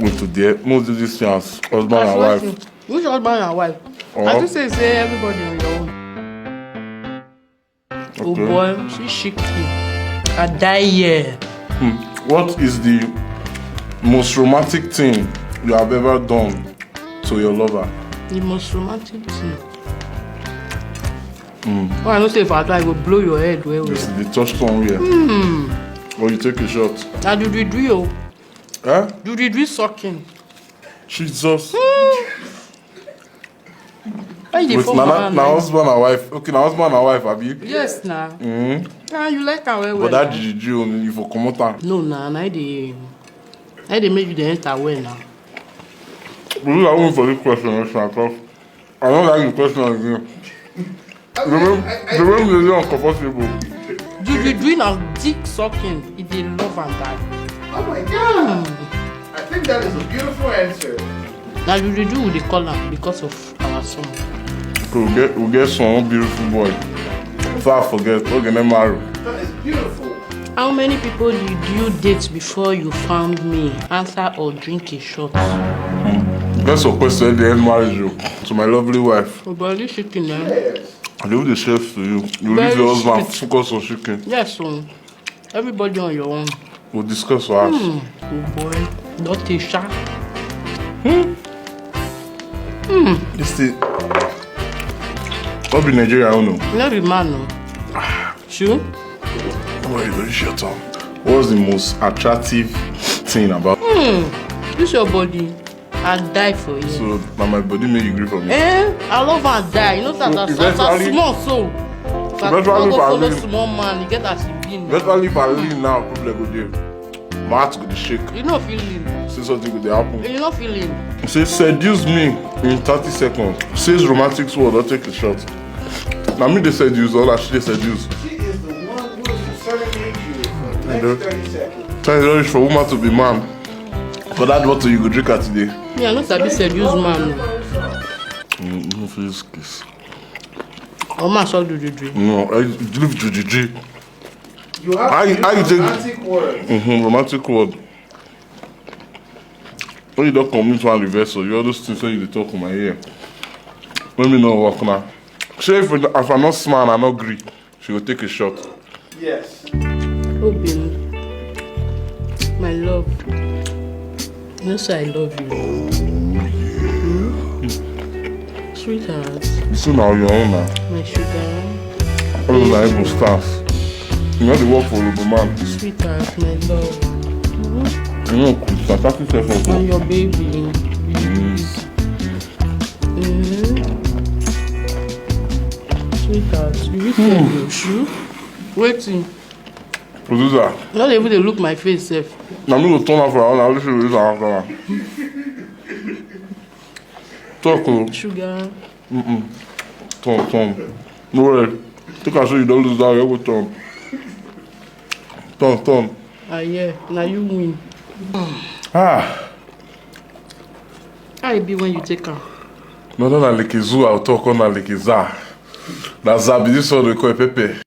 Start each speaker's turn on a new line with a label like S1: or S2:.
S1: into there. Most do this thing as husband and wife.
S2: Which husband and wife? I just say everybody on your own. Okay. Oh boy, she shipped me. I die here.
S1: What is the most romantic thing you have ever done to your lover?
S2: The most romantic thing? Well, I don't say if I try, I will blow your head.
S1: This is the touchstone here. Or you take a shot.
S2: Now do we do?
S1: Huh?
S2: Do we do sucking?
S1: Jesus. With now husband and wife. Okay, now husband and wife, have you?
S2: Yes, now. Nah, you like her well.
S1: But that GG only for come out.
S2: No, nah, I they make you the enter well now.
S1: We are waiting for this question, I don't like the question again. Remember the uncomfortable.
S2: Do you doing a dick sucking? It they love and die.
S3: Oh my God! I think that is a beautiful answer.
S2: Now you do with the color because of our son.
S1: We'll get some beautiful boy. Before I forget, we're gonna marry.
S3: That is beautiful.
S2: How many people did you date before you found me? Answer or drink a shot.
S1: That's a question the end marriage you to my lovely wife.
S2: Oh, but this chicken now.
S3: Yes.
S1: I leave the chef to you. You leave your husband focus on chicken.
S2: Yes, son. Everybody on your own.
S1: We'll discuss for us.
S2: Oh boy, not a shot.
S1: This thing. What be Nigeria, I don't know.
S2: Not the man, no. Sure?
S1: Why you don't shut up? What's the most attractive thing about
S2: This your body. I die for you.
S1: So now my body make you agree for me.
S2: I love and die. You know that that's a small soul. But
S1: eventually
S2: go follow
S1: if I
S2: small man, you get as you been.
S1: Eventually if I leave now, probably go there. My heart go to shake.
S2: You not feeling.
S1: Say something with the happen.
S2: You not feeling.
S1: Say seduce me in 30 seconds. Says romantic word, I'll take a shot. Now me they seduce, all that shit they seduce.
S3: She is the one who is serenade you for the next 30 seconds.
S1: Tell you for woman to be man. For that water you go drink her today.
S2: Yeah, I know sabi seduce man.
S1: No face kiss.
S2: Oh man, so do you drink?
S1: No, I live GG.
S3: You have to use romantic words.
S1: Romantic word. When you don't come into one reversal, you all those things when you talk in my ear. Let me know what now. Say if I'm not smart and I not agree, she will take a shot.
S3: Yes.
S2: Oh, baby. My love. You know, say I love you. Sweetheart.
S1: So now you're on now.
S2: My sugar.
S1: All those are able stars. You know the work for Rubo man.
S2: Sweetheart, my love.
S1: You know, Chris, 30 seconds.
S2: And your baby. Sweetheart, you said your shoe? Waiting.
S1: Producer.
S2: Not able to look my face, safe.
S1: Now me go turn off around and listen to this camera. Talk o.
S2: Sugar.
S1: Turn. No worry. Take a show you don't lose that, you go turn. Turn.
S2: Ah yeah, now you win.
S1: How
S2: it be when you take her?
S1: No, na like zoo, I'll talk on like za. Na za be this one we call Pepe.